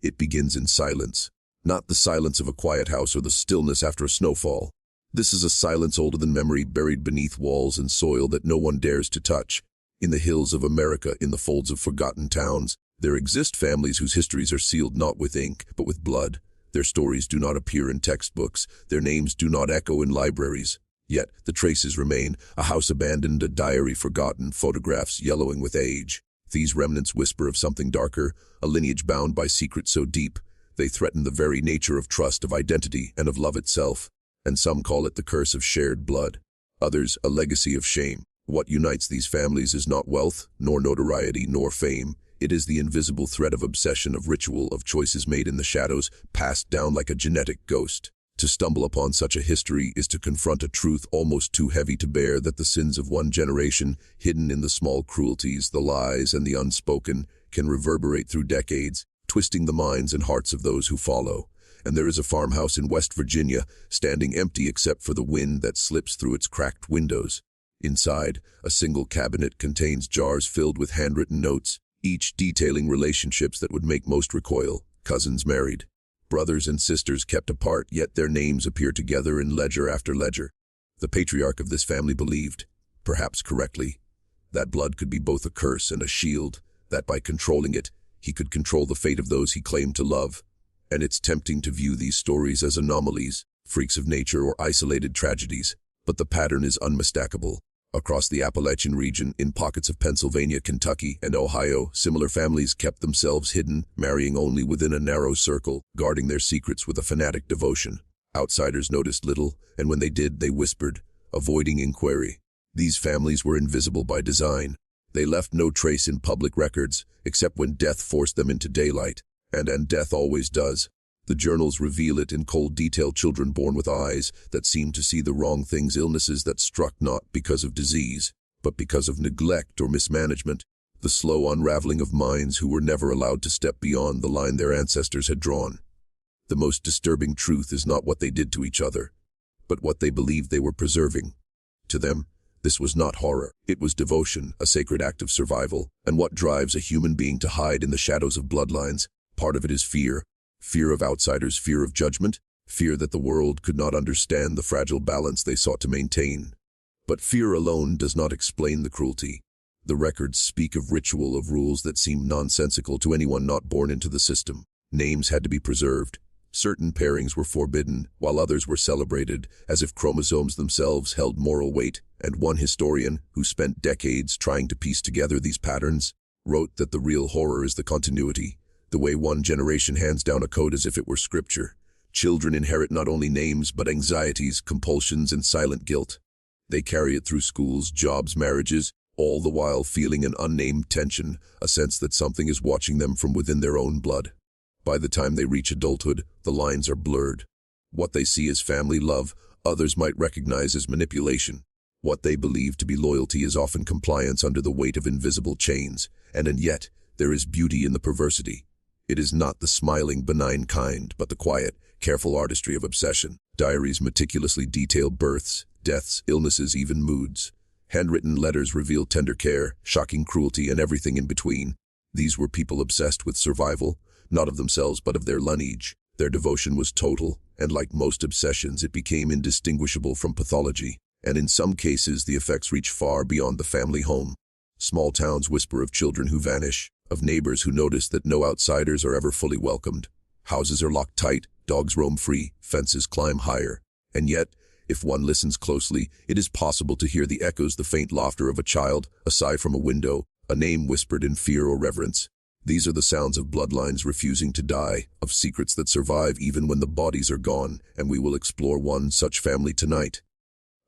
It begins in silence. Not the silence of a quiet house or the stillness after a snowfall. This is a silence older than memory, buried beneath walls and soil that no one dares to touch. In the hills of America, in the folds of forgotten towns, there exist families whose histories are sealed not with ink, but with blood. Their stories do not appear in textbooks. Their names do not echo in libraries. Yet the traces remain, a house abandoned, a diary forgotten, photographs yellowing with age. These remnants whisper of something darker, a lineage bound by secrets so deep. They threaten the very nature of trust, of identity, and of love itself. And some call it the curse of shared blood. Others, a legacy of shame. What unites these families is not wealth, nor notoriety, nor fame. It is the invisible thread of obsession, of ritual, of choices made in the shadows, passed down like a genetic ghost. To stumble upon such a history is to confront a truth almost too heavy to bear, that the sins of one generation, hidden in the small cruelties, the lies, and the unspoken, can reverberate through decades, twisting the minds and hearts of those who follow. And there is a farmhouse in West Virginia, standing empty except for the wind that slips through its cracked windows. Inside, a single cabinet contains jars filled with handwritten notes, each detailing relationships that would make most recoil. Cousins married, brothers and sisters kept apart, yet their names appear together in ledger after ledger. The patriarch of this family believed, perhaps correctly, that blood could be both a curse and a shield, that by controlling it, he could control the fate of those he claimed to love. And it's tempting to view these stories as anomalies, freaks of nature, or isolated tragedies. But the pattern is unmistakable. Across the Appalachian region, in pockets of Pennsylvania, Kentucky, and Ohio, similar families kept themselves hidden, marrying only within a narrow circle, guarding their secrets with a fanatic devotion. Outsiders noticed little, and when they did, they whispered, avoiding inquiry. These families were invisible by design. They left no trace in public records, except when death forced them into daylight. And death always does. The journals reveal it in cold detail: children born with eyes that seemed to see the wrong things, illnesses that struck not because of disease, but because of neglect or mismanagement, the slow unraveling of minds who were never allowed to step beyond the line their ancestors had drawn. The most disturbing truth is not what they did to each other, but what they believed they were preserving. To them, this was not horror. It was devotion, a sacred act of survival. And what drives a human being to hide in the shadows of bloodlines? Part of it is fear. Fear of outsiders, fear of judgment, fear that the world could not understand the fragile balance they sought to maintain. But fear alone does not explain the cruelty. The records speak of ritual, of rules that seem nonsensical to anyone not born into the system. Names had to be preserved. Certain pairings were forbidden, while others were celebrated, as if chromosomes themselves held moral weight. And one historian, who spent decades trying to piece together these patterns, wrote that the real horror is the continuity. The way one generation hands down a code as if it were scripture. Children inherit not only names, but anxieties, compulsions, and silent guilt. They carry it through schools, jobs, marriages, all the while feeling an unnamed tension, a sense that something is watching them from within their own blood. By the time they reach adulthood, the lines are blurred. What they see as family love, others might recognize as manipulation. What they believe to be loyalty is often compliance under the weight of invisible chains. And yet, there is beauty in the perversity. It is not the smiling, benign kind, but the quiet, careful artistry of obsession. Diaries meticulously detail births, deaths, illnesses, even moods. Handwritten letters reveal tender care, shocking cruelty, and everything in between. These were people obsessed with survival, not of themselves but of their lineage. Their devotion was total, and like most obsessions, it became indistinguishable from pathology. And in some cases, the effects reach far beyond the family home. Small towns whisper of children who vanish, of neighbors who notice that no outsiders are ever fully welcomed. Houses are locked tight, dogs roam free, fences climb higher. And yet, if one listens closely, it is possible to hear the echoes, the faint laughter of a child, a sigh from a window, a name whispered in fear or reverence. These are the sounds of bloodlines refusing to die, of secrets that survive even when the bodies are gone, and we will explore one such family tonight.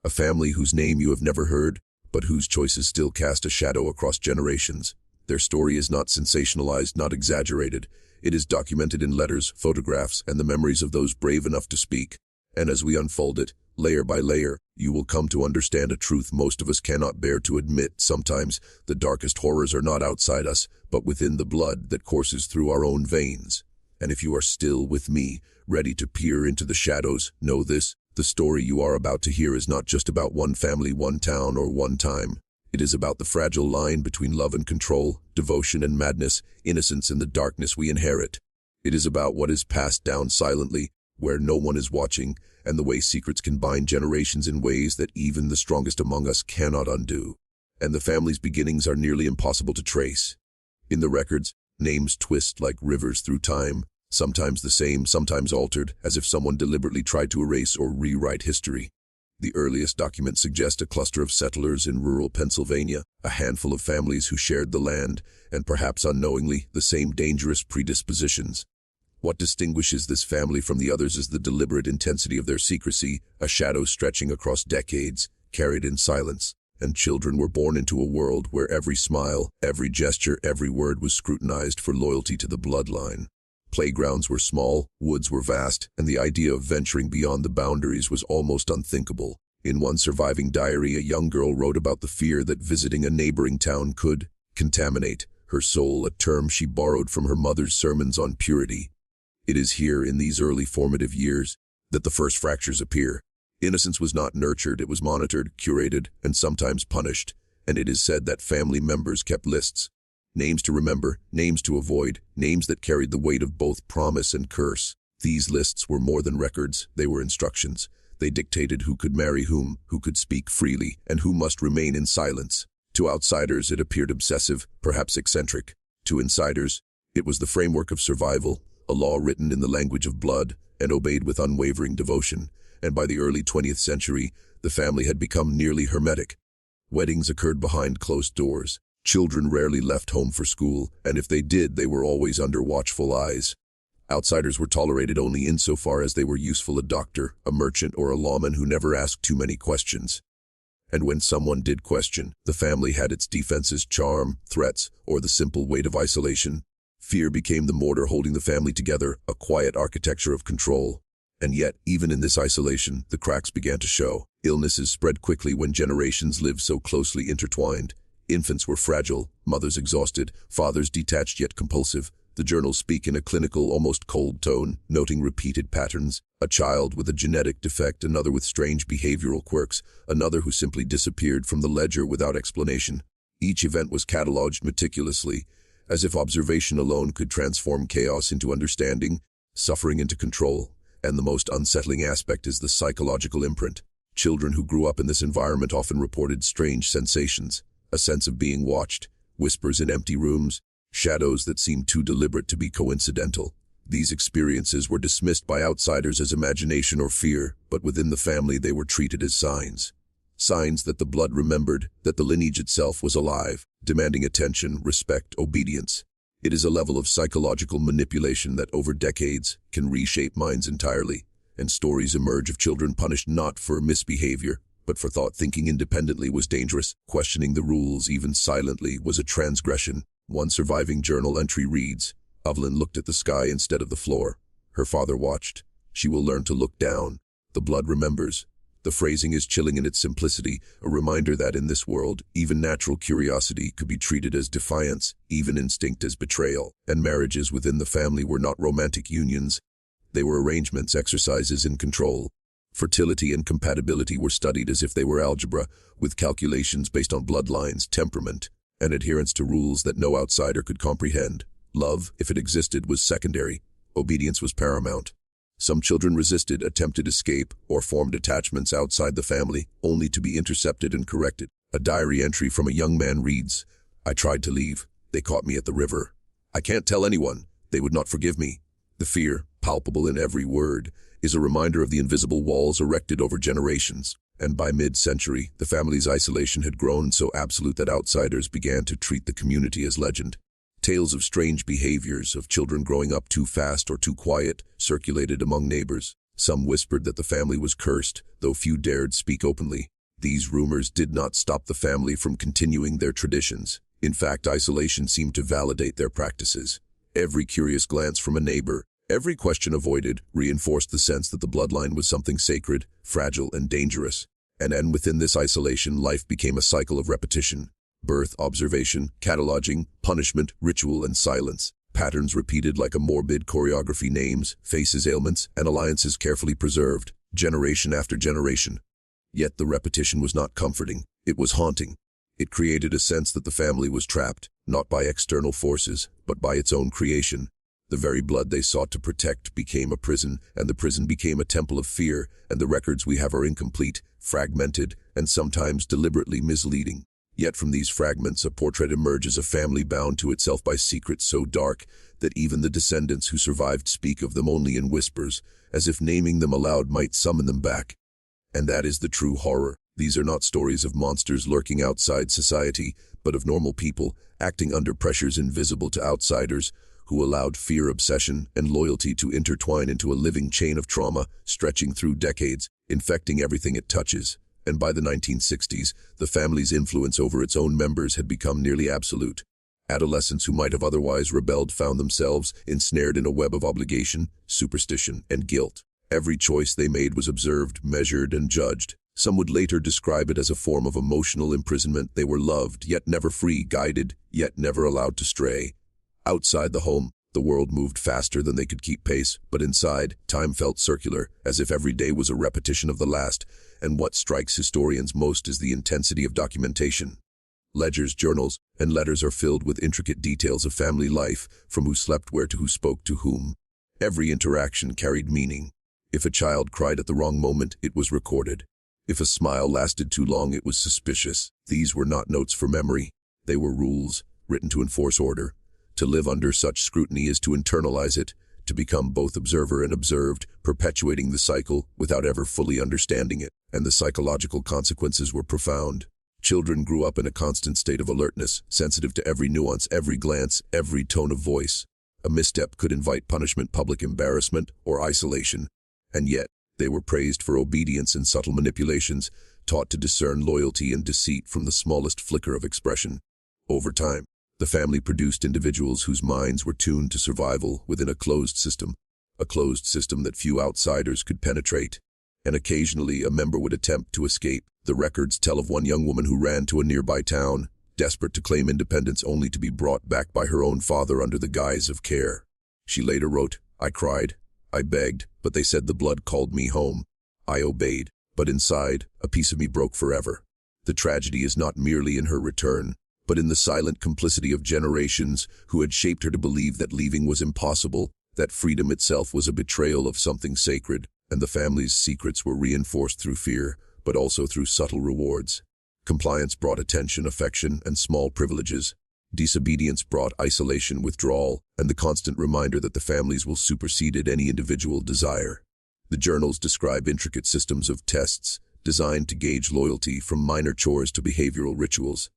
A family whose name you have never heard, but whose choices still cast a shadow across generations. Their story is not sensationalized, not exaggerated. It is documented in letters, photographs, and the memories of those brave enough to speak. And as we unfold it, layer by layer, you will come to understand a truth most of us cannot bear to admit. Sometimes, the darkest horrors are not outside us, but within the blood that courses through our own veins. And if you are still with me, ready to peer into the shadows, know this: the story you are about to hear is not just about one family, one town, or one time. It is about the fragile line between love and control, devotion and madness, innocence and the darkness we inherit. It is about what is passed down silently, where no one is watching, and the way secrets can bind generations in ways that even the strongest among us cannot undo. And the family's beginnings are nearly impossible to trace. In the records, names twist like rivers through time, sometimes the same, sometimes altered, as if someone deliberately tried to erase or rewrite history. The earliest documents suggest a cluster of settlers in rural Pennsylvania, a handful of families who shared the land, and perhaps unknowingly, the same dangerous predispositions. What distinguishes this family from the others is the deliberate intensity of their secrecy, a shadow stretching across decades, carried in silence. And children were born into a world where every smile, every gesture, every word was scrutinized for loyalty to the bloodline. Playgrounds were small, woods were vast, and the idea of venturing beyond the boundaries was almost unthinkable. In one surviving diary, a young girl wrote about the fear that visiting a neighboring town could contaminate her soul, a term she borrowed from her mother's sermons on purity. It is here, in these early formative years, that the first fractures appear. Innocence was not nurtured, it was monitored, curated, and sometimes punished, and it is said that family members kept lists. Names to remember, names to avoid, names that carried the weight of both promise and curse. These lists were more than records, they were instructions. They dictated who could marry whom, who could speak freely, and who must remain in silence. To outsiders, it appeared obsessive, perhaps eccentric. To insiders, it was the framework of survival, a law written in the language of blood and obeyed with unwavering devotion. And by the early 20th century, the family had become nearly hermetic. Weddings occurred behind closed doors. Children rarely left home for school, and if they did, they were always under watchful eyes. Outsiders were tolerated only insofar as they were useful: a doctor, a merchant, or a lawman who never asked too many questions. And when someone did question, the family had its defenses: charm, threats, or the simple weight of isolation. Fear became the mortar holding the family together, a quiet architecture of control. And yet, even in this isolation, the cracks began to show. Illnesses spread quickly when generations lived so closely intertwined. Infants were fragile, mothers exhausted, fathers detached yet compulsive. The journals speak in a clinical, almost cold tone, noting repeated patterns. A child with a genetic defect, another with strange behavioral quirks, another who simply disappeared from the ledger without explanation. Each event was catalogued meticulously, as if observation alone could transform chaos into understanding, suffering into control. And the most unsettling aspect is the psychological imprint. Children who grew up in this environment often reported strange sensations, a sense of being watched, whispers in empty rooms, shadows that seemed too deliberate to be coincidental. These experiences were dismissed by outsiders as imagination or fear, but within the family they were treated as signs. Signs that the blood remembered, that the lineage itself was alive, demanding attention, respect, obedience. It is a level of psychological manipulation that over decades can reshape minds entirely, and stories emerge of children punished not for misbehavior, but for thought. Thinking independently was dangerous. Questioning the rules, even silently, was a transgression. One surviving journal entry reads, "Evelyn looked at the sky instead of the floor. Her father watched. She will learn to look down. The blood remembers." The phrasing is chilling in its simplicity, a reminder that in this world, even natural curiosity could be treated as defiance, even instinct as betrayal. And marriages within the family were not romantic unions. They were arrangements, exercises in control. Fertility and compatibility were studied as if they were algebra, with calculations based on bloodlines, temperament, and adherence to rules that no outsider could comprehend. Love, if it existed, was secondary. Obedience was paramount. Some children resisted, attempted escape, or formed attachments outside the family, only to be intercepted and corrected. A diary entry from a young man reads, "I tried to leave. They caught me at the river. I can't tell anyone. They would not forgive me." The fear, palpable in every word, is a reminder of the invisible walls erected over generations. And by mid-century, the family's isolation had grown so absolute that outsiders began to treat the community as legend. Tales of strange behaviors, of children growing up too fast or too quiet, circulated among neighbors. Some whispered that the family was cursed, though few dared speak openly. These rumors did not stop the family from continuing their traditions. In fact, isolation seemed to validate their practices. Every curious glance from a neighbor, every question avoided, reinforced the sense that the bloodline was something sacred, fragile, and dangerous. And within this isolation, life became a cycle of repetition. Birth, observation, cataloging, punishment, ritual, and silence. Patterns repeated like a morbid choreography: names, faces, ailments, and alliances carefully preserved, generation after generation. Yet the repetition was not comforting. It was haunting. It created a sense that the family was trapped, not by external forces, but by its own creation. The very blood they sought to protect became a prison, and the prison became a temple of fear, and the records we have are incomplete, fragmented, and sometimes deliberately misleading. Yet from these fragments a portrait emerges, a family bound to itself by secrets so dark that even the descendants who survived speak of them only in whispers, as if naming them aloud might summon them back. And that is the true horror. These are not stories of monsters lurking outside society, but of normal people acting under pressures invisible to outsiders, who allowed fear, obsession, and loyalty to intertwine into a living chain of trauma, stretching through decades, infecting everything it touches. And by the 1960s, the family's influence over its own members had become nearly absolute. Adolescents who might have otherwise rebelled found themselves ensnared in a web of obligation, superstition, and guilt. Every choice they made was observed, measured, and judged. Some would later describe it as a form of emotional imprisonment. They were loved, yet never free, guided, yet never allowed to stray. Outside the home, the world moved faster than they could keep pace, but inside, time felt circular, as if every day was a repetition of the last, and what strikes historians most is the intensity of documentation. Ledgers, journals, and letters are filled with intricate details of family life, from who slept where to who spoke to whom. Every interaction carried meaning. If a child cried at the wrong moment, it was recorded. If a smile lasted too long, it was suspicious. These were not notes for memory. They were rules, written to enforce order. To live under such scrutiny is to internalize it, to become both observer and observed, perpetuating the cycle without ever fully understanding it. And the psychological consequences were profound. Children grew up in a constant state of alertness, sensitive to every nuance, every glance, every tone of voice. A misstep could invite punishment, public embarrassment, or isolation. And yet, they were praised for obedience and subtle manipulations, taught to discern loyalty and deceit from the smallest flicker of expression. Over time, the family produced individuals whose minds were tuned to survival within a closed system that few outsiders could penetrate. And occasionally, a member would attempt to escape. The records tell of one young woman who ran to a nearby town, desperate to claim independence only to be brought back by her own father under the guise of care. She later wrote, "I cried, I begged, but they said the blood called me home. I obeyed, but inside, a piece of me broke forever." The tragedy is not merely in her return, but in the silent complicity of generations who had shaped her to believe that leaving was impossible, that freedom itself was a betrayal of something sacred, and the family's secrets were reinforced through fear, but also through subtle rewards. Compliance brought attention, affection, and small privileges. Disobedience brought isolation, withdrawal, and the constant reminder that the families will supersede any individual desire. The journals describe intricate systems of tests designed to gauge loyalty, from minor chores to behavioral rituals.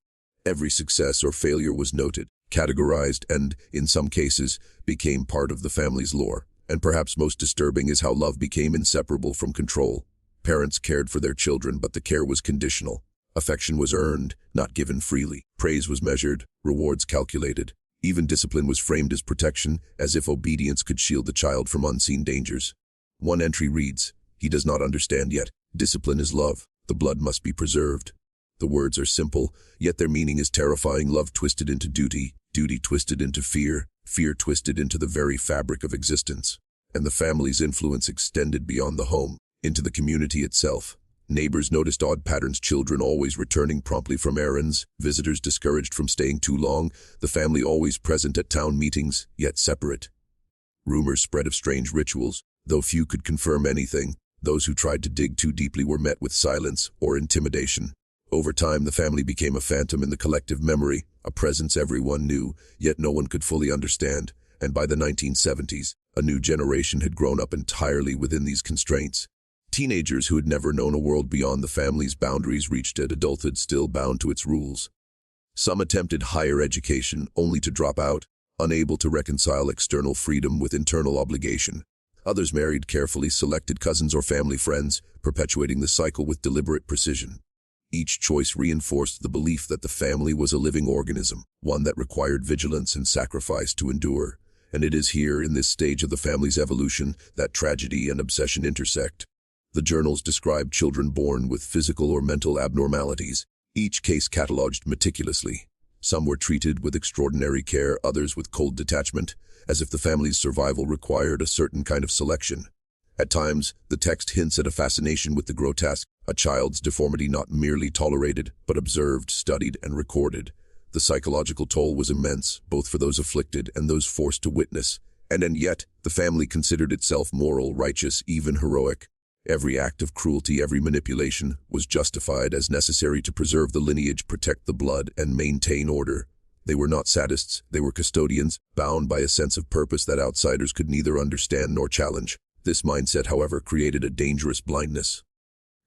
Every success or failure was noted, categorized, and, in some cases, became part of the family's lore. And perhaps most disturbing is how love became inseparable from control. Parents cared for their children, but the care was conditional. Affection was earned, not given freely. Praise was measured, rewards calculated. Even discipline was framed as protection, as if obedience could shield the child from unseen dangers. One entry reads, "He does not understand yet. Discipline is love. The blood must be preserved." The words are simple, yet their meaning is terrifying. Love twisted into duty, duty twisted into fear, fear twisted into the very fabric of existence. And the family's influence extended beyond the home, into the community itself. Neighbors noticed odd patterns, children always returning promptly from errands, visitors discouraged from staying too long, the family always present at town meetings, yet separate. Rumors spread of strange rituals, though few could confirm anything. Those who tried to dig too deeply were met with silence or intimidation. Over time, the family became a phantom in the collective memory, a presence everyone knew, yet no one could fully understand. And by the 1970s, a new generation had grown up entirely within these constraints. Teenagers who had never known a world beyond the family's boundaries reached adulthood still bound to its rules. Some attempted higher education only to drop out, unable to reconcile external freedom with internal obligation. Others married carefully selected cousins or family friends, perpetuating the cycle with deliberate precision. Each choice reinforced the belief that the family was a living organism, one that required vigilance and sacrifice to endure. And it is here, in this stage of the family's evolution, that tragedy and obsession intersect. The journals describe children born with physical or mental abnormalities, each case catalogued meticulously. Some were treated with extraordinary care, others with cold detachment, as if the family's survival required a certain kind of selection. At times, the text hints at a fascination with the grotesque, a child's deformity not merely tolerated, but observed, studied, and recorded. The psychological toll was immense, both for those afflicted and those forced to witness, And yet, the family considered itself moral, righteous, even heroic. Every act of cruelty, every manipulation, was justified as necessary to preserve the lineage, protect the blood, and maintain order. They were not sadists, they were custodians, bound by a sense of purpose that outsiders could neither understand nor challenge. This mindset, however, created a dangerous blindness.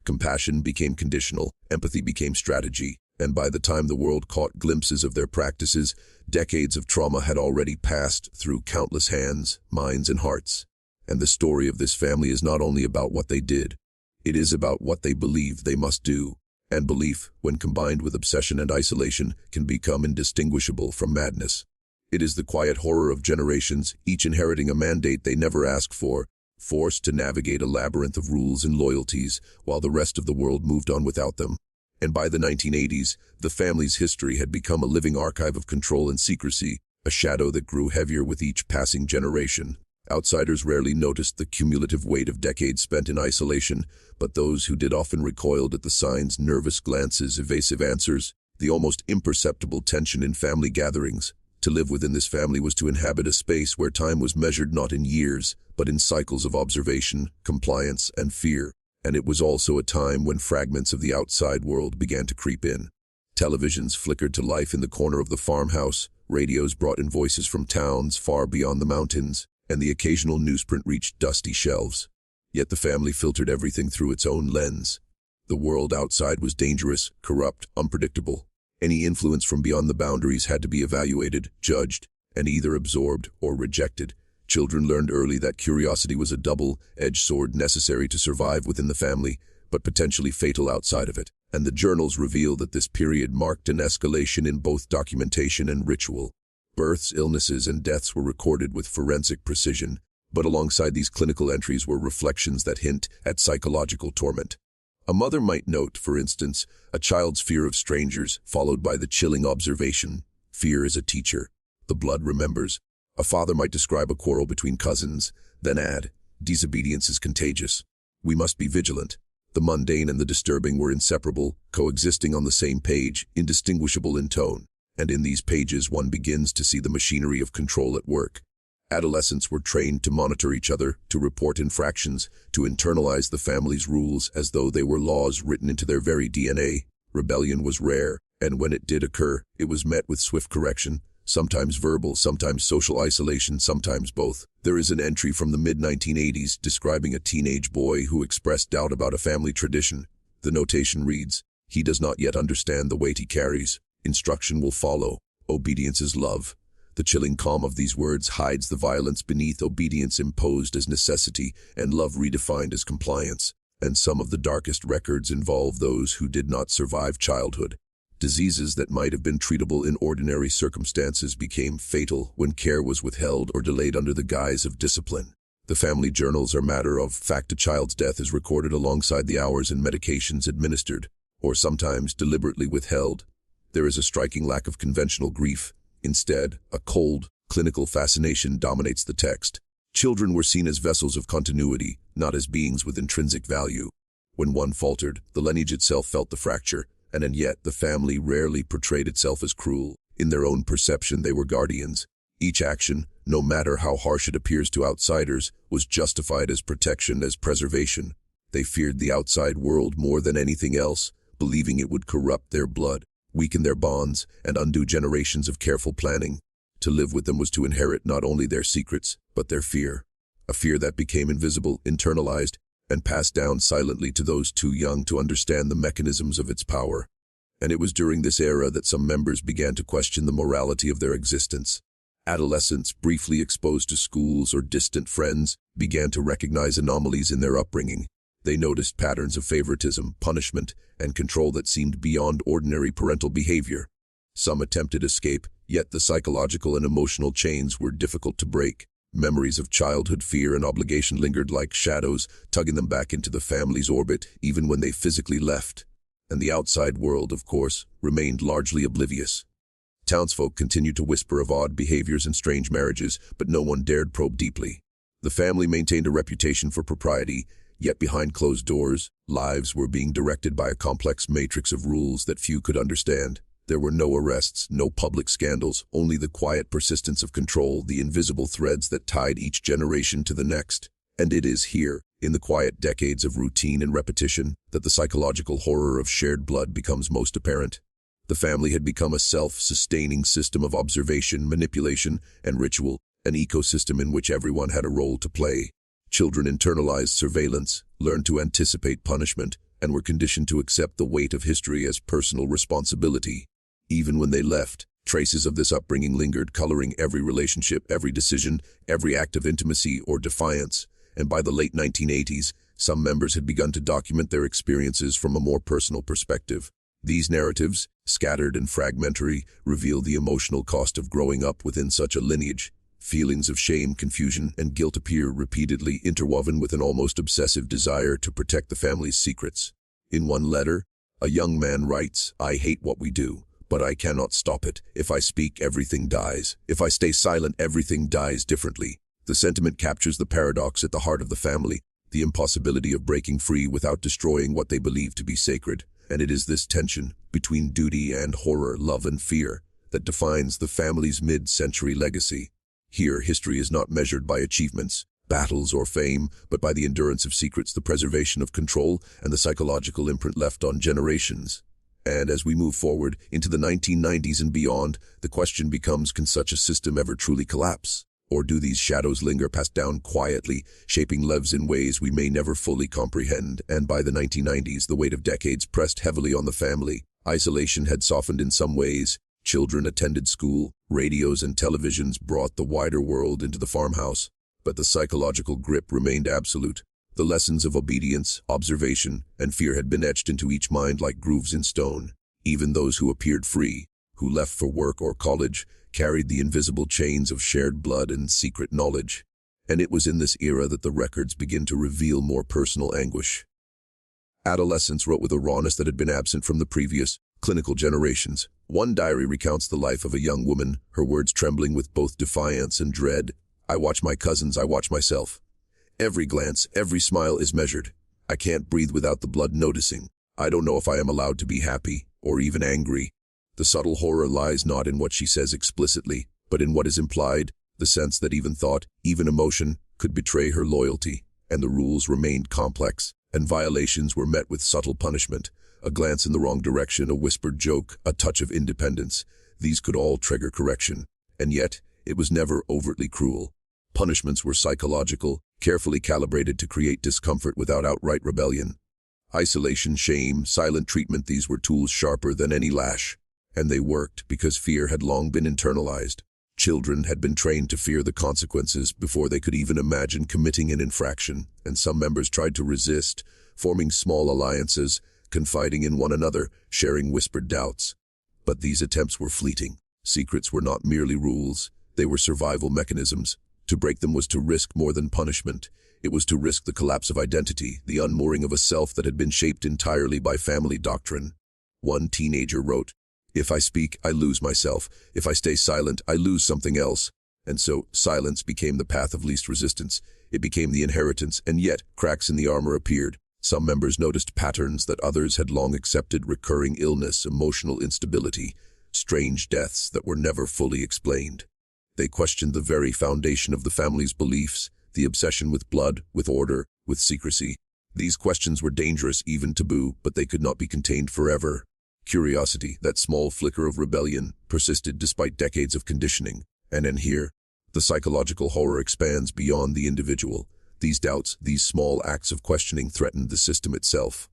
Compassion became conditional, empathy became strategy, and by the time the world caught glimpses of their practices, decades of trauma had already passed through countless hands, minds, and hearts. And the story of this family is not only about what they did, it is about what they believed they must do. And belief, when combined with obsession and isolation, can become indistinguishable from madness. It is the quiet horror of generations, each inheriting a mandate they never asked for, forced to navigate a labyrinth of rules and loyalties, while the rest of the world moved on without them. And by the 1980s, the family's history had become a living archive of control and secrecy, a shadow that grew heavier with each passing generation. Outsiders rarely noticed the cumulative weight of decades spent in isolation, but those who did often recoiled at the signs, nervous glances, evasive answers, the almost imperceptible tension in family gatherings. To live within this family was to inhabit a space where time was measured not in years, but in cycles of observation, compliance, and fear. And it was also a time when fragments of the outside world began to creep in. Televisions flickered to life in the corner of the farmhouse, radios brought in voices from towns far beyond the mountains, and the occasional newsprint reached dusty shelves. Yet the family filtered everything through its own lens. The world outside was dangerous, corrupt, unpredictable. Any influence from beyond the boundaries had to be evaluated, judged, and either absorbed or rejected. Children learned early that curiosity was a double-edged sword necessary to survive within the family, but potentially fatal outside of it. And the journals reveal that this period marked an escalation in both documentation and ritual. Births, illnesses, and deaths were recorded with forensic precision, but alongside these clinical entries were reflections that hint at psychological torment. A mother might note, for instance, a child's fear of strangers, followed by the chilling observation, "Fear is a teacher. The blood remembers." A father might describe a quarrel between cousins, then add, "Disobedience is contagious. We must be vigilant." The mundane and the disturbing were inseparable, coexisting on the same page, indistinguishable in tone. And in these pages one begins to see the machinery of control at work. Adolescents were trained to monitor each other, to report infractions, to internalize the family's rules as though they were laws written into their very DNA. Rebellion was rare, and when it did occur, it was met with swift correction, sometimes verbal, sometimes social isolation, sometimes both. There is an entry from the mid-1980s describing a teenage boy who expressed doubt about a family tradition. The notation reads, "He does not yet understand the weight he carries. Instruction will follow. Obedience is love." The chilling calm of these words hides the violence beneath, obedience imposed as necessity and love redefined as compliance. And some of the darkest records involve those who did not survive childhood. Diseases that might have been treatable in ordinary circumstances became fatal when care was withheld or delayed under the guise of discipline. The family journals are matter of fact. A child's death is recorded alongside the hours and medications administered, or sometimes deliberately withheld. There is a striking lack of conventional grief. Instead, a cold, clinical fascination dominates the text. Children were seen as vessels of continuity, not as beings with intrinsic value. When one faltered, the lineage itself felt the fracture, and yet the family rarely portrayed itself as cruel. In their own perception, they were guardians. Each action, no matter how harsh it appears to outsiders, was justified as protection, as preservation. They feared the outside world more than anything else, believing it would corrupt their blood, weaken their bonds, and undo generations of careful planning. To live with them was to inherit not only their secrets, but their fear. A fear that became invisible, internalized, and passed down silently to those too young to understand the mechanisms of its power. And it was during this era that some members began to question the morality of their existence. Adolescents, briefly exposed to schools or distant friends, began to recognize anomalies in their upbringing. They noticed patterns of favoritism, punishment, and control that seemed beyond ordinary parental behavior. Some attempted escape, yet the psychological and emotional chains were difficult to break. Memories of childhood fear and obligation lingered like shadows, tugging them back into the family's orbit, even when they physically left. And the outside world, of course, remained largely oblivious. Townsfolk continued to whisper of odd behaviors and strange marriages, but no one dared probe deeply. The family maintained a reputation for propriety, yet behind closed doors, lives were being directed by a complex matrix of rules that few could understand. There were no arrests, no public scandals, only the quiet persistence of control, the invisible threads that tied each generation to the next. And it is here, in the quiet decades of routine and repetition, that the psychological horror of shared blood becomes most apparent. The family had become a self-sustaining system of observation, manipulation, and ritual, an ecosystem in which everyone had a role to play. Children internalized surveillance, learned to anticipate punishment, and were conditioned to accept the weight of history as personal responsibility. Even when they left, traces of this upbringing lingered, coloring every relationship, every decision, every act of intimacy or defiance. And by the late 1980s, some members had begun to document their experiences from a more personal perspective. These narratives, scattered and fragmentary, reveal the emotional cost of growing up within such a lineage. Feelings of shame, confusion, and guilt appear repeatedly, interwoven with an almost obsessive desire to protect the family's secrets. In one letter, a young man writes, "I hate what we do, but I cannot stop it. If I speak, everything dies. If I stay silent, everything dies differently." The sentiment captures the paradox at the heart of the family, the impossibility of breaking free without destroying what they believe to be sacred. And it is this tension between duty and horror, love and fear, that defines the family's mid-century legacy. Here, history is not measured by achievements, battles, or fame, but by the endurance of secrets, the preservation of control, and the psychological imprint left on generations. And as we move forward into the 1990s and beyond, the question becomes, can such a system ever truly collapse? Or do these shadows linger, passed down quietly, shaping lives in ways we may never fully comprehend? And by the 1990s, the weight of decades pressed heavily on the family. Isolation had softened in some ways. Children attended school, radios and televisions brought the wider world into the farmhouse. But the psychological grip remained absolute. The lessons of obedience, observation, and fear had been etched into each mind like grooves in stone. Even those who appeared free, who left for work or college, carried the invisible chains of shared blood and secret knowledge. And it was in this era that the records begin to reveal more personal anguish. Adolescence wrote with a rawness that had been absent from the previous, clinical generations. One diary recounts the life of a young woman, her words trembling with both defiance and dread. "I watch my cousins, I watch myself. Every glance, every smile is measured. I can't breathe without the blood noticing. I don't know if I am allowed to be happy, or even angry." The subtle horror lies not in what she says explicitly, but in what is implied, the sense that even thought, even emotion, could betray her loyalty. And the rules remained complex, and violations were met with subtle punishment. A glance in the wrong direction, a whispered joke, a touch of independence. These could all trigger correction. And yet, it was never overtly cruel. Punishments were psychological, carefully calibrated to create discomfort without outright rebellion. Isolation, shame, silent treatment, these were tools sharper than any lash. And they worked because fear had long been internalized. Children had been trained to fear the consequences before they could even imagine committing an infraction, and some members tried to resist, forming small alliances, confiding in one another, sharing whispered doubts. But these attempts were fleeting. Secrets were not merely rules, they were survival mechanisms. To break them was to risk more than punishment. It was to risk the collapse of identity, the unmooring of a self that had been shaped entirely by family doctrine. One teenager wrote, "If I speak, I lose myself. If I stay silent, I lose something else." And so, silence became the path of least resistance. It became the inheritance, and yet, cracks in the armor appeared. Some members noticed patterns that others had long accepted: recurring illness, emotional instability, strange deaths that were never fully explained. They questioned the very foundation of the family's beliefs, the obsession with blood, with order, with secrecy. These questions were dangerous, even taboo, but they could not be contained forever. Curiosity, that small flicker of rebellion, persisted despite decades of conditioning. And in here, the psychological horror expands beyond the individual. These doubts, these small acts of questioning threatened the system itself.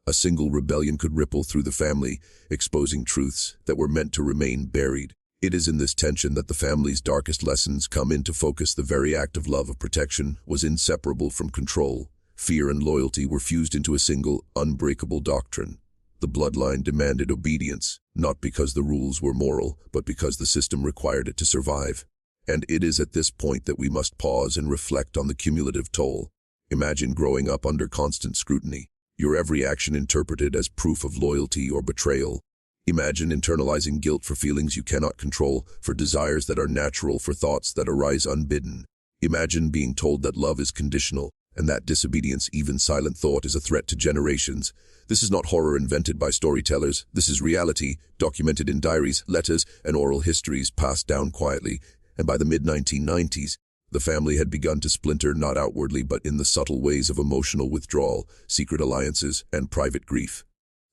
A single rebellion could ripple through the family, exposing truths that were meant to remain buried. It is in this tension that the family's darkest lessons come into focus. The very act of love, of protection, was inseparable from control. Fear and loyalty were fused into a single, unbreakable doctrine. The bloodline demanded obedience, not because the rules were moral, but because the system required it to survive. And it is at this point that we must pause and reflect on the cumulative toll. Imagine growing up under constant scrutiny, your every action interpreted as proof of loyalty or betrayal. Imagine internalizing guilt for feelings you cannot control, for desires that are natural, for thoughts that arise unbidden. Imagine being told that love is conditional, and that disobedience, even silent thought, is a threat to generations. This is not horror invented by storytellers. This is reality, documented in diaries, letters, and oral histories passed down quietly. And by the mid-1990s, the family had begun to splinter not outwardly but in the subtle ways of emotional withdrawal, secret alliances, and private grief.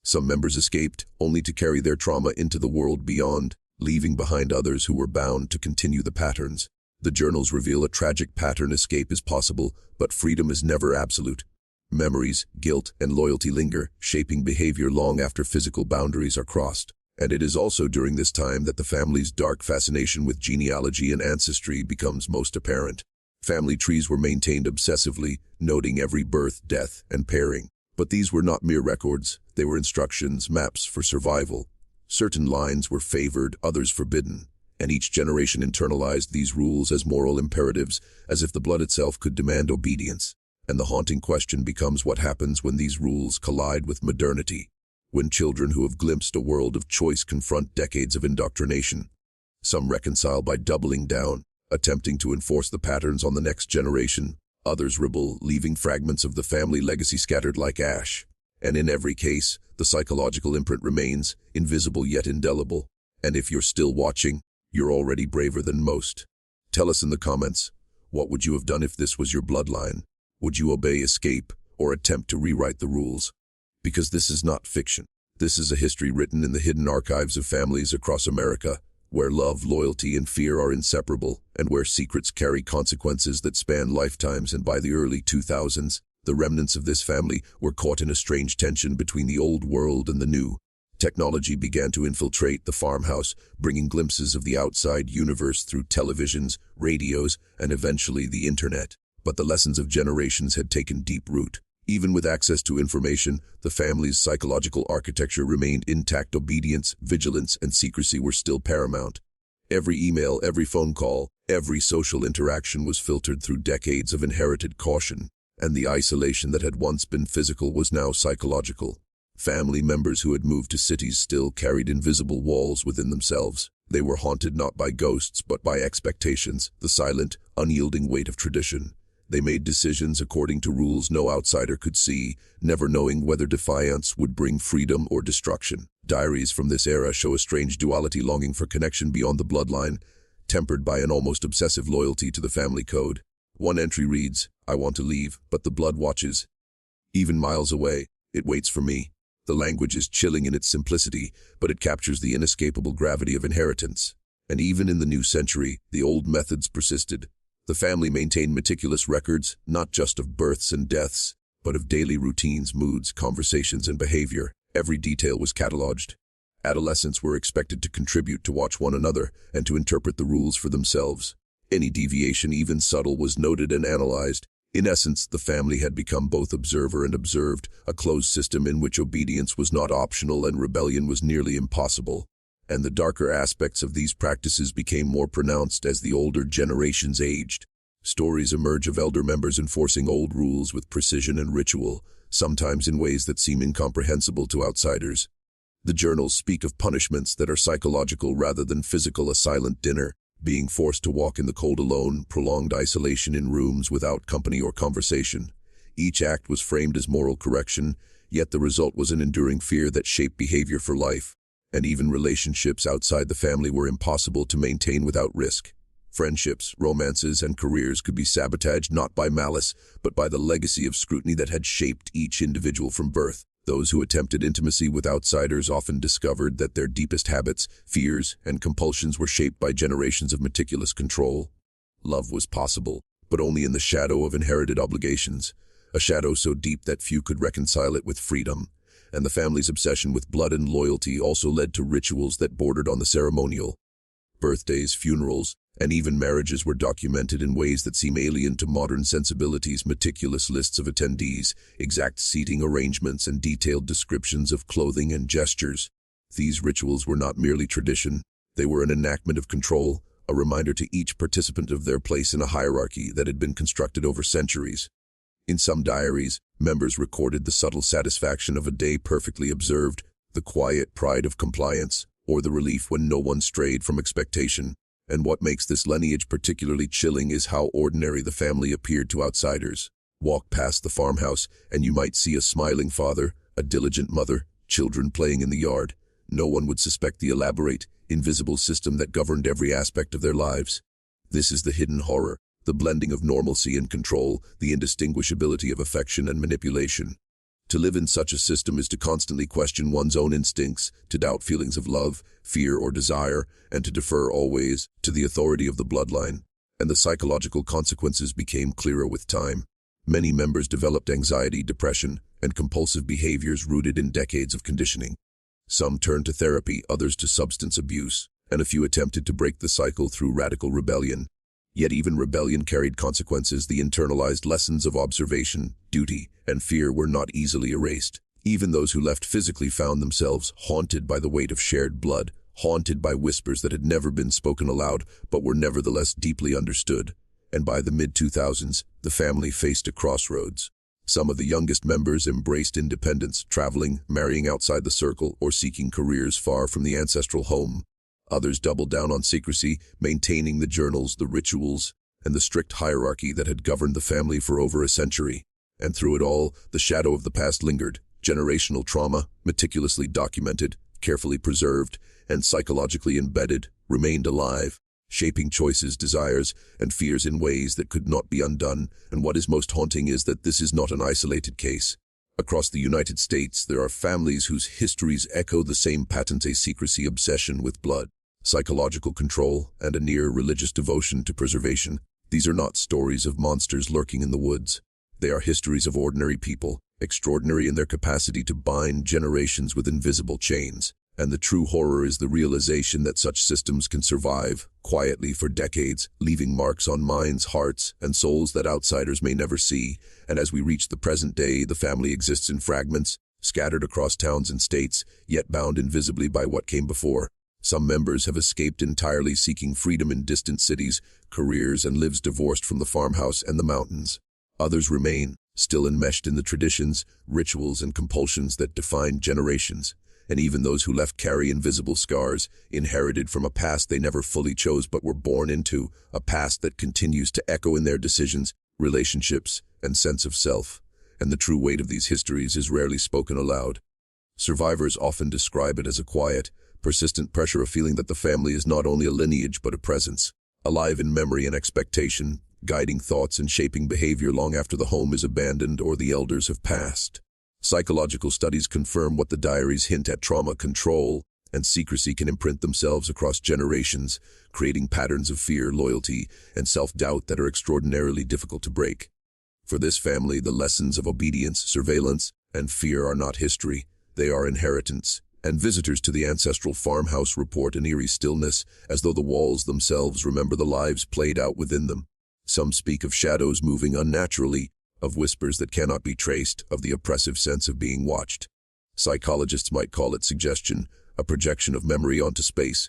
Some members escaped, only to carry their trauma into the world beyond, leaving behind others who were bound to continue the patterns. The journals reveal a tragic pattern: escape is possible, but freedom is never absolute. Memories, guilt, and loyalty linger, shaping behavior long after physical boundaries are crossed. And it is also during this time that the family's dark fascination with genealogy and ancestry becomes most apparent. Family trees were maintained obsessively, noting every birth, death, and pairing. But these were not mere records. They were instructions, maps for survival. Certain lines were favored, others forbidden, and each generation internalized these rules as moral imperatives, as if the blood itself could demand obedience. And the haunting question becomes, what happens when these rules collide with modernity? When children who have glimpsed a world of choice confront decades of indoctrination? Some reconcile by doubling down, attempting to enforce the patterns on the next generation. Others rebel, leaving fragments of the family legacy scattered like ash. And in every case, the psychological imprint remains, invisible yet indelible. And if you're still watching, you're already braver than most. Tell us in the comments, what would you have done if this was your bloodline? Would you obey, escape, or attempt to rewrite the rules? Because this is not fiction. This is a history written in the hidden archives of families across America, where love, loyalty, and fear are inseparable, and where secrets carry consequences that span lifetimes. And by the early 2000s, the remnants of this family were caught in a strange tension between the old world and the new. Technology began to infiltrate the farmhouse, bringing glimpses of the outside universe through televisions, radios, and eventually the internet. But the lessons of generations had taken deep root. Even with access to information, the family's psychological architecture remained intact. Obedience, vigilance, and secrecy were still paramount. Every email, every phone call, every social interaction was filtered through decades of inherited caution, and the isolation that had once been physical was now psychological. Family members who had moved to cities still carried invisible walls within themselves. They were haunted not by ghosts but by expectations, the silent, unyielding weight of tradition. They made decisions according to rules no outsider could see, never knowing whether defiance would bring freedom or destruction. Diaries from this era show a strange duality: longing for connection beyond the bloodline, tempered by an almost obsessive loyalty to the family code. One entry reads, "I want to leave, but the blood watches. Even miles away, it waits for me." The language is chilling in its simplicity, but it captures the inescapable gravity of inheritance. And even in the new century, the old methods persisted. The family maintained meticulous records, not just of births and deaths, but of daily routines, moods, conversations, and behavior. Every detail was cataloged. Adolescents were expected to contribute, to watch one another, and to interpret the rules for themselves. Any deviation, even subtle, was noted and analyzed. In essence, the family had become both observer and observed, a closed system in which obedience was not optional and rebellion was nearly impossible. And the darker aspects of these practices became more pronounced as the older generations aged. Stories emerge of elder members enforcing old rules with precision and ritual, sometimes in ways that seem incomprehensible to outsiders. The journals speak of punishments that are psychological rather than physical: a silent dinner, being forced to walk in the cold alone, prolonged isolation in rooms without company or conversation. Each act was framed as moral correction, yet the result was an enduring fear that shaped behavior for life. And even relationships outside the family were impossible to maintain without risk. Friendships, romances, and careers could be sabotaged not by malice, but by the legacy of scrutiny that had shaped each individual from birth. Those who attempted intimacy with outsiders often discovered that their deepest habits, fears, and compulsions were shaped by generations of meticulous control. Love was possible, but only in the shadow of inherited obligations, a shadow so deep that few could reconcile it with freedom. And the family's obsession with blood and loyalty also led to rituals that bordered on the ceremonial. Birthdays, funerals, and even marriages were documented in ways that seem alien to modern sensibilities. Meticulous lists of attendees, exact seating arrangements, and detailed descriptions of clothing and gestures. These rituals were not merely tradition, they were an enactment of control, a reminder to each participant of their place in a hierarchy that had been constructed over centuries. In some diaries, members recorded the subtle satisfaction of a day perfectly observed, the quiet pride of compliance, or the relief when no one strayed from expectation. And what makes this lineage particularly chilling is how ordinary the family appeared to outsiders. Walk past the farmhouse, and you might see a smiling father, a diligent mother, children playing in the yard. No one would suspect the elaborate, invisible system that governed every aspect of their lives. This is the hidden horror, the blending of normalcy and control, the indistinguishability of affection and manipulation. To live in such a system is to constantly question one's own instincts, to doubt feelings of love, fear, or desire, and to defer always to the authority of the bloodline. And the psychological consequences became clearer with time. Many members developed anxiety, depression, and compulsive behaviors rooted in decades of conditioning. Some turned to therapy, others to substance abuse, and a few attempted to break the cycle through radical rebellion. Yet even rebellion carried consequences. The internalized lessons of observation, duty, and fear were not easily erased. Even those who left physically found themselves haunted by the weight of shared blood, haunted by whispers that had never been spoken aloud but were nevertheless deeply understood. And by the mid-2000s, the family faced a crossroads. Some of the youngest members embraced independence, traveling, marrying outside the circle, or seeking careers far from the ancestral home. Others doubled down on secrecy, maintaining the journals, the rituals, and the strict hierarchy that had governed the family for over a century. And through it all, the shadow of the past lingered. Generational trauma, meticulously documented, carefully preserved, and psychologically embedded, remained alive, shaping choices, desires, and fears in ways that could not be undone. And what is most haunting is that this is not an isolated case. Across the United States, there are families whose histories echo the same patent secrecy, obsession with blood, psychological control, and a near religious devotion to preservation. These are not stories of monsters lurking in the woods. They are histories of ordinary people, extraordinary in their capacity to bind generations with invisible chains. And the true horror is the realization that such systems can survive quietly for decades, leaving marks on minds, hearts, and souls that outsiders may never see. And as we reach the present day, the family exists in fragments, scattered across towns and states, yet bound invisibly by what came before. Some members have escaped entirely, seeking freedom in distant cities, careers, and lives divorced from the farmhouse and the mountains. Others remain, still enmeshed in the traditions, rituals, and compulsions that defined generations. And even those who left carry invisible scars, inherited from a past they never fully chose but were born into, a past that continues to echo in their decisions, relationships, and sense of self. And the true weight of these histories is rarely spoken aloud. Survivors often describe it as a quiet, persistent pressure of feeling that the family is not only a lineage but a presence, alive in memory and expectation, guiding thoughts and shaping behavior long after the home is abandoned or the elders have passed. Psychological studies confirm what the diaries hint at: trauma, control, and secrecy can imprint themselves across generations, creating patterns of fear, loyalty, and self-doubt that are extraordinarily difficult to break. For this family, the lessons of obedience, surveillance, and fear are not history, they are inheritance. And visitors to the ancestral farmhouse report an eerie stillness, as though the walls themselves remember the lives played out within them. Some speak of shadows moving unnaturally, of whispers that cannot be traced, of the oppressive sense of being watched. Psychologists might call it suggestion, a projection of memory onto space.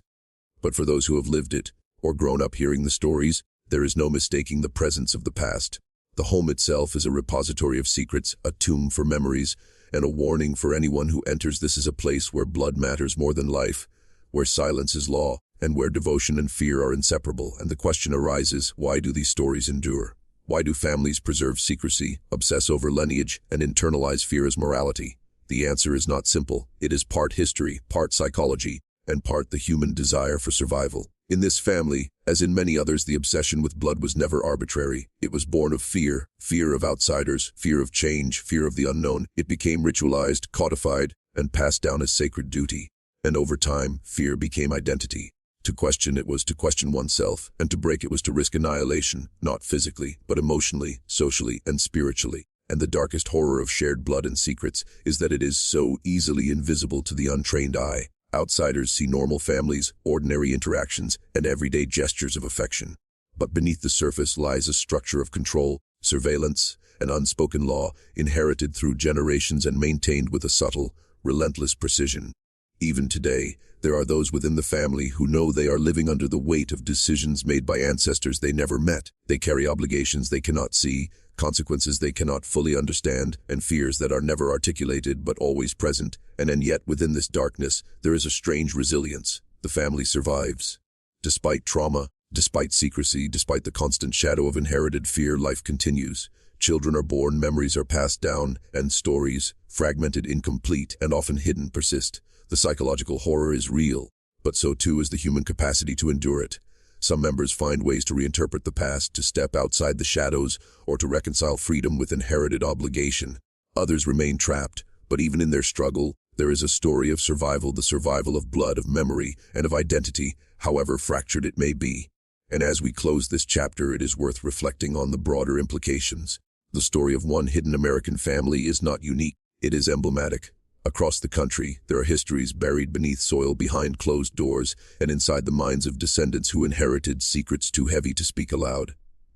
But for those who have lived it, or grown up hearing the stories, there is no mistaking the presence of the past. The home itself is a repository of secrets, a tomb for memories, and a warning for anyone who enters. This is a place where blood matters more than life, where silence is law, and where devotion and fear are inseparable. And the question arises, why do these stories endure? Why do families preserve secrecy, obsess over lineage, and internalize fear as morality? The answer is not simple. It is part history, part psychology, and part the human desire for survival. In this family, as in many others, the obsession with blood was never arbitrary. It was born of fear, fear of outsiders, fear of change, fear of the unknown. It became ritualized, codified, and passed down as sacred duty. And over time, fear became identity. To question it was to question oneself, and to break it was to risk annihilation, not physically, but emotionally, socially, and spiritually. And the darkest horror of shared blood and secrets is that it is so easily invisible to the untrained eye. Outsiders see normal families, ordinary interactions, and everyday gestures of affection. But beneath the surface lies a structure of control, surveillance, and unspoken law, inherited through generations and maintained with a subtle, relentless precision. Even today, there are those within the family who know they are living under the weight of decisions made by ancestors they never met. They carry obligations they cannot see, consequences they cannot fully understand, and fears that are never articulated but always present. And yet within this darkness, there is a strange resilience. The family survives. Despite trauma, despite secrecy, despite the constant shadow of inherited fear, life continues. Children are born, memories are passed down, and stories, fragmented, incomplete, and often hidden, persist. The psychological horror is real, but so too is the human capacity to endure it. Some members find ways to reinterpret the past, to step outside the shadows, or to reconcile freedom with inherited obligation. Others remain trapped, but even in their struggle, there is a story of survival, the survival of blood, of memory, and of identity, however fractured it may be. And as we close this chapter, it is worth reflecting on the broader implications. The story of one hidden American family is not unique, it is emblematic. Across the country, there are histories buried beneath soil, behind closed doors, and inside the minds of descendants who inherited secrets too heavy to speak aloud.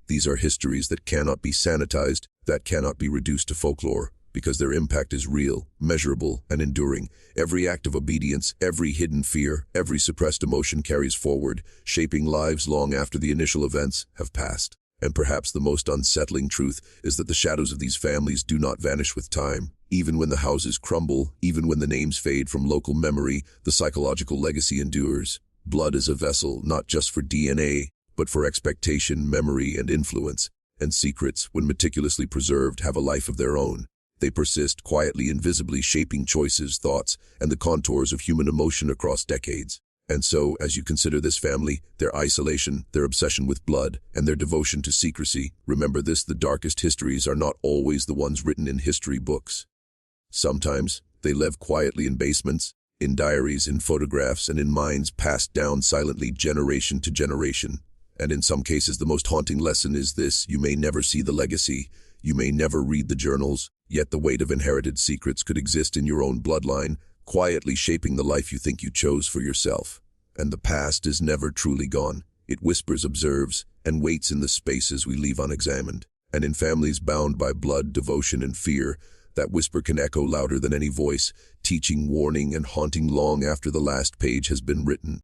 These are histories that cannot be sanitized, that cannot be reduced to folklore, because their impact is real, measurable, and enduring. Every act of obedience, every hidden fear, every suppressed emotion carries forward, shaping lives long after the initial events have passed. And perhaps the most unsettling truth is that the shadows of these families do not vanish with time. Even when the houses crumble, even when the names fade from local memory, the psychological legacy endures. Blood is a vessel, not just for DNA, but for expectation, memory, and influence. And secrets, when meticulously preserved, have a life of their own. They persist quietly, invisibly, shaping choices, thoughts, and the contours of human emotion across decades. And so, as you consider this family, their isolation, their obsession with blood, and their devotion to secrecy, remember this: the darkest histories are not always the ones written in history books. Sometimes, they live quietly in basements, in diaries, in photographs, and in minds passed down silently generation to generation. And in some cases, the most haunting lesson is this: you may never see the legacy, you may never read the journals, yet the weight of inherited secrets could exist in your own bloodline, quietly shaping the life you think you chose for yourself. And the past is never truly gone. It whispers, observes, and waits in the spaces we leave unexamined. And in families bound by blood, devotion, and fear, that whisper can echo louder than any voice, teaching, warning, and haunting long after the last page has been written.